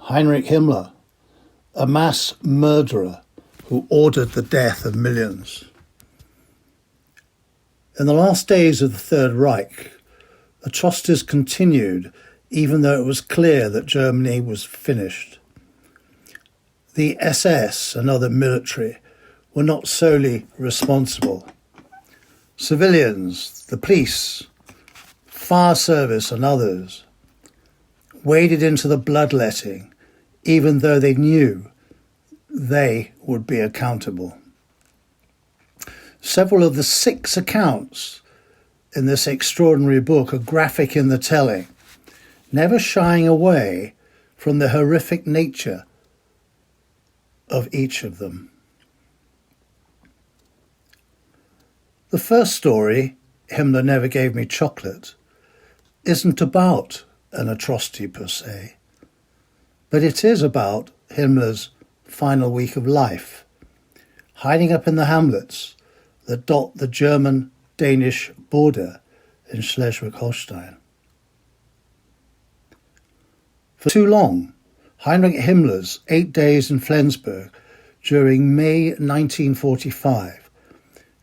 Heinrich Himmler, a mass murderer who ordered the death of millions. In the last days of the Third Reich, atrocities continued even though it was clear that Germany was finished. The SS and other military were not solely responsible. Civilians, the police, fire service and others waded into the bloodletting even though they knew they would be accountable. Several of the 6 accounts in this extraordinary book are graphic in the telling, never shying away from the horrific nature of each of them. The first story, Himmler Never Gave Me Chocolate, isn't about an atrocity per se, but it is about Himmler's final week of life, hiding up in the hamlets that dot the German-Danish border in Schleswig-Holstein. For too long, Heinrich Himmler's 8 days in Flensburg during May 1945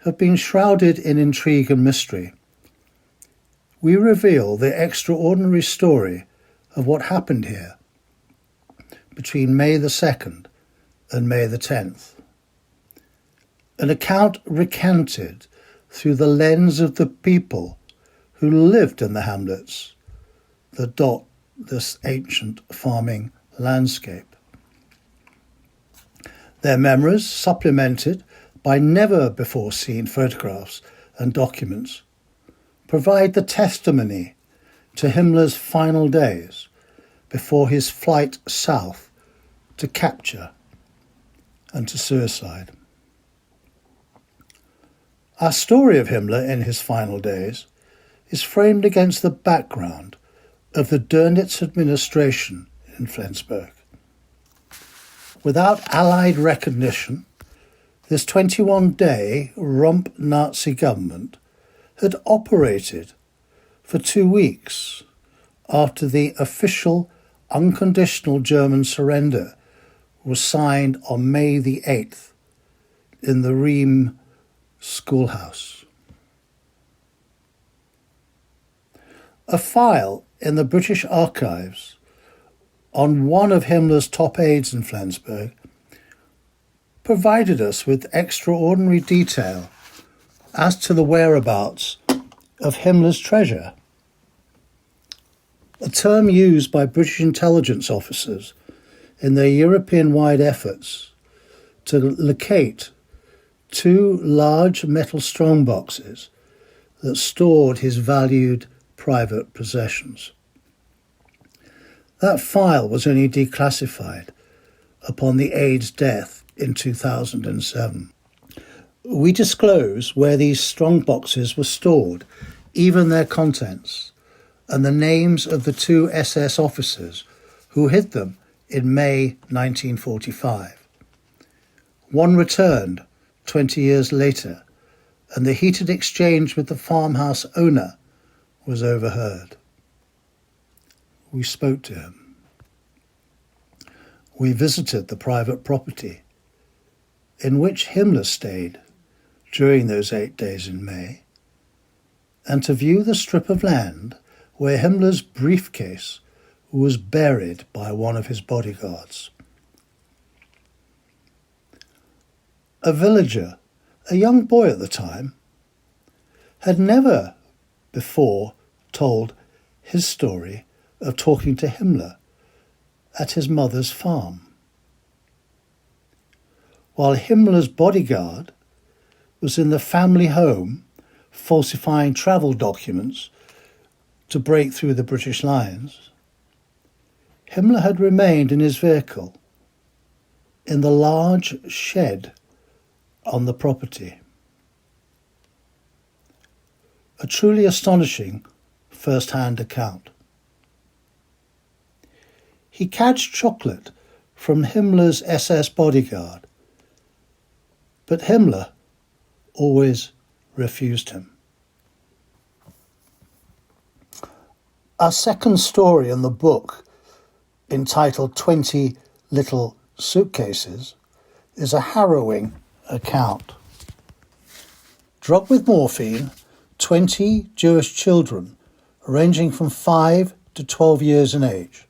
have been shrouded in intrigue and mystery. We reveal the extraordinary story of what happened here between May the 2nd and May the 10th. An account recanted through the lens of the people who lived in the hamlets that dot this ancient farming landscape. Their memories, supplemented by never-before-seen photographs and documents, provide the testimony to Himmler's final days before his flight south to capture and to suicide. Our story of Himmler in his final days is framed against the background of the Dönitz administration in Flensburg. Without Allied recognition, this 21-day rump Nazi government had operated for 2 weeks after the official unconditional German surrender was signed on May the 8th in the Riem schoolhouse. A file in the British archives on one of Himmler's top aides in Flensburg provided us with extraordinary detail as to the whereabouts of Himmler's treasure, a term used by British intelligence officers in their European-wide efforts to locate 2 large metal strongboxes that stored his valued private possessions. That file was only declassified upon the aide's death in 2007. We disclose where these strongboxes were stored, even their contents, and the names of the 2 SS officers who hid them in May 1945. One returned 20 years later, and the heated exchange with the farmhouse owner was overheard. We spoke to him. We visited the private property in which Himmler stayed during those 8 days in May, and to view the strip of land where Himmler's briefcase was buried by one of his bodyguards. A villager, a young boy at the time, had never before told his story of talking to Himmler at his mother's farm. While Himmler's bodyguard was in the family home falsifying travel documents to break through the British lines, Himmler had remained in his vehicle in the large shed on the property. A truly astonishing first-hand account. He cadged chocolate from Himmler's SS bodyguard, but Himmler always refused him. Our second story in the book entitled 20 Little Suitcases, is a harrowing account. Drugged with morphine, 20 Jewish children, ranging from 5 to 12 years in age,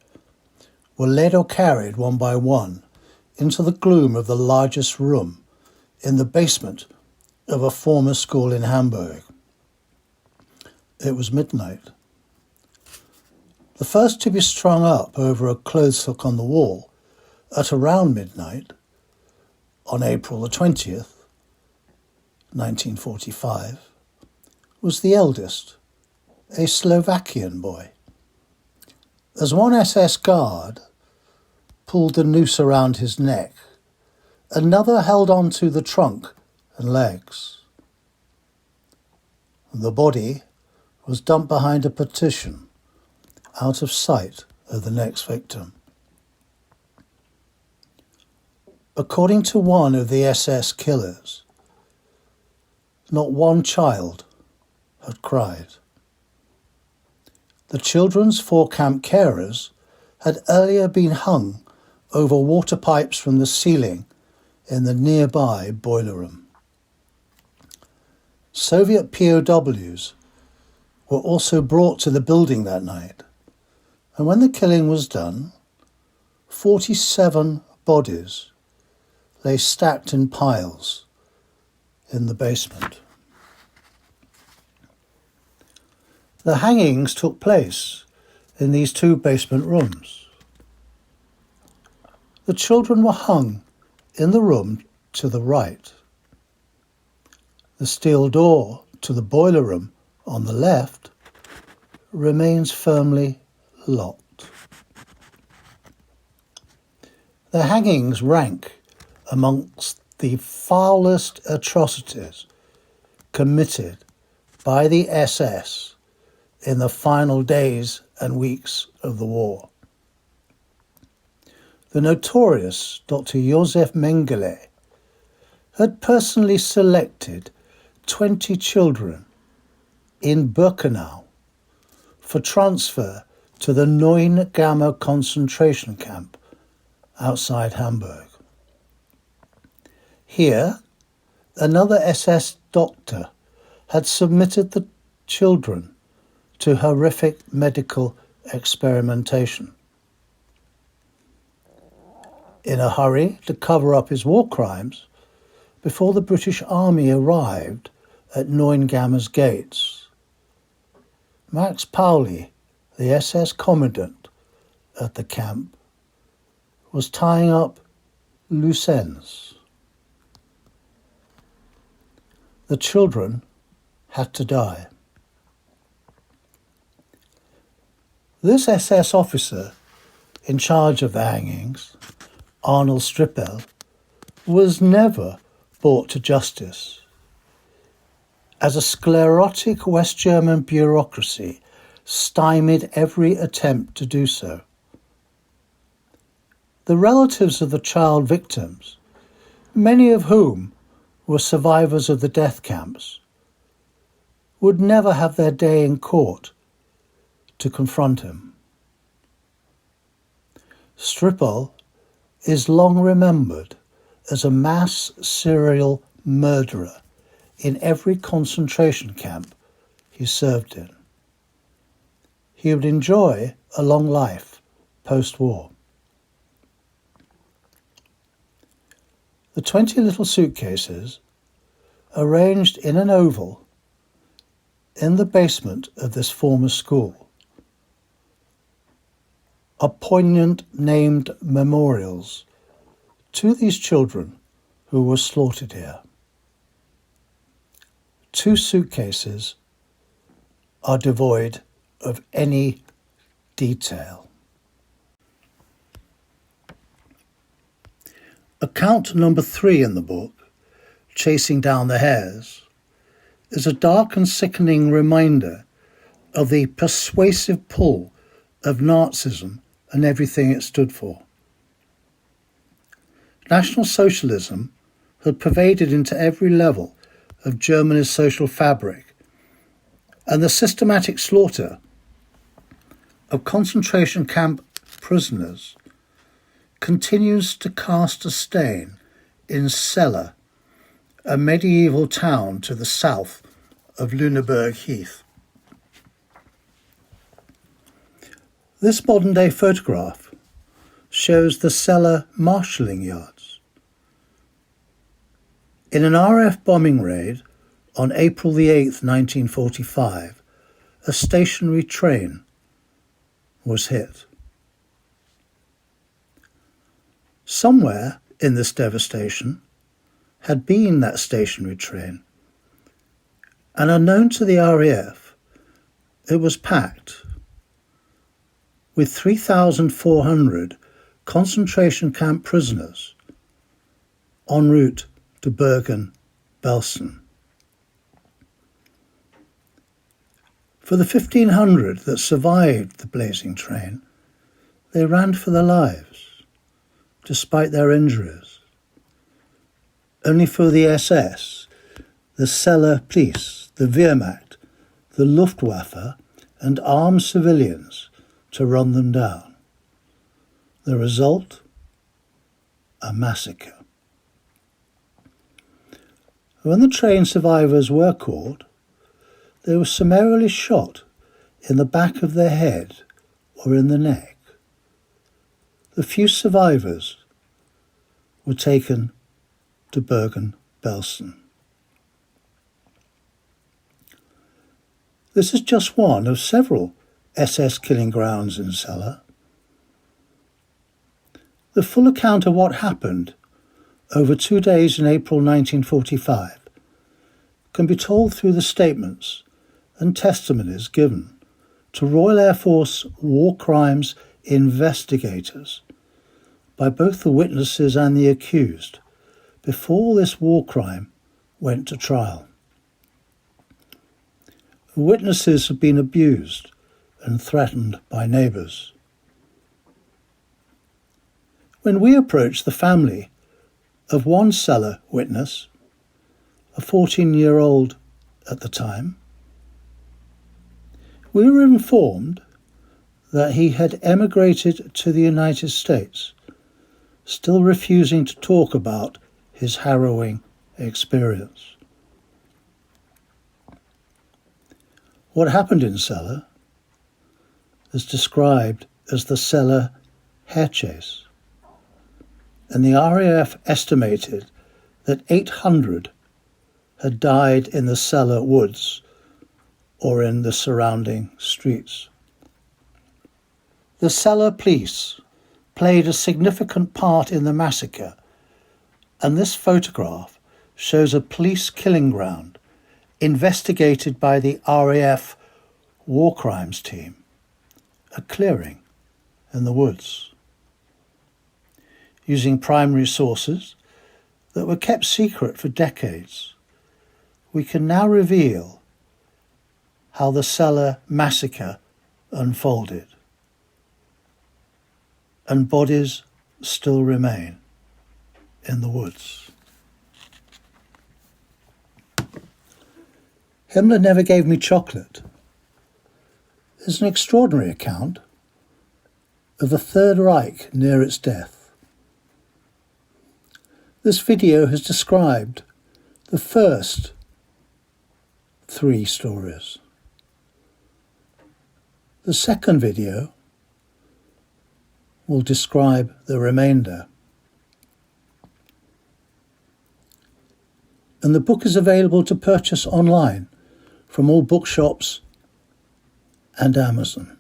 were led or carried one by one into the gloom of the largest room in the basement of a former school in Hamburg. It was midnight. The first to be strung up over a clothes hook on the wall at around midnight on April the 20th, 1945, was the eldest, a Slovakian boy. As one SS guard pulled the noose around his neck, another held on to the trunk and legs. The body was dumped behind a partition, out of sight of the next victim. According to one of the SS killers, not one child had cried. The children's 4 camp carers had earlier been hung over water pipes from the ceiling in the nearby boiler room. Soviet POWs were also brought to the building that night, and when the killing was done, 47 bodies lay stacked in piles in the basement. The hangings took place in these 2 basement rooms. The children were hung in the room to the right. The steel door to the boiler room on the left remains firmly locked. The hangings rank amongst the foulest atrocities committed by the SS in the final days and weeks of the war. The notorious Dr. Josef Mengele had personally selected 20 children in Birkenau for transfer to the Neuengamme concentration camp outside Hamburg. Here, another SS doctor had submitted the children to horrific medical experimentation. In a hurry to cover up his war crimes, before the British Army arrived at Neuengamme's gates, Max Pauli, the SS commandant at the camp, was tying up loose ends. The children had to die. This SS officer in charge of the hangings, Arnold Strippel, was never brought to justice, as a sclerotic West German bureaucracy stymied every attempt to do so. The relatives of the child victims, many of whom were survivors of the death camps, would never have their day in court to confront him. Strippel is long remembered as a mass serial murderer in every concentration camp he served in. He would enjoy a long life post-war. The 20 little suitcases, arranged in an oval in the basement of this former school, are poignant named memorials to these children who were slaughtered here. 2 suitcases are devoid of any detail. Account number 3 in the book, Chasing Down the Hares, is a dark and sickening reminder of the persuasive pull of Nazism and everything it stood for. National Socialism had pervaded into every level of Germany's social fabric, and the systematic slaughter of concentration camp prisoners continues to cast a stain in Celle, a medieval town to the south of Lüneburg Heath. This modern-day photograph shows the Celle marshalling yards. In an RAF bombing raid on April the 8th, 1945, a stationary train was hit. Somewhere in this devastation had been that stationary train, and unknown to the RAF, it was packed with 3,400 concentration camp prisoners en route to Bergen-Belsen. For the 1,500 that survived the blazing train, they ran for their lives, despite their injuries. Only for the SS, the Celle police, the Wehrmacht, the Luftwaffe, and armed civilians to run them down. The result? A massacre. When the train survivors were caught, they were summarily shot in the back of their head or in the neck. The few survivors were taken to Bergen-Belsen. This is just one of several SS killing grounds in Celle. The full account of what happened over 2 days in April 1945 can be told through the statements and testimonies given to Royal Air Force war crimes investigators by both the witnesses and the accused before this war crime went to trial. The witnesses have been abused and threatened by neighbours. When we approached the family of one Celle witness, a 14-year-old at the time, we were informed that he had emigrated to the United States, still refusing to talk about his harrowing experience. What happened in Celle is described as the Celle hair chase, and the RAF estimated that 800 had died in the Celle woods or in the surrounding streets. The Celle police played a significant part in the massacre, and this photograph shows a police killing ground investigated by the RAF War Crimes Team, a clearing in the woods. Using primary sources that were kept secret for decades, we can now reveal how the Celle massacre unfolded, and bodies still remain in the woods. Himmler Never Gave Me Chocolate is an extraordinary account of the Third Reich near its death. This video has described the first 3 stories. The second video will describe the remainder. And the book is available to purchase online from all bookshops and Amazon.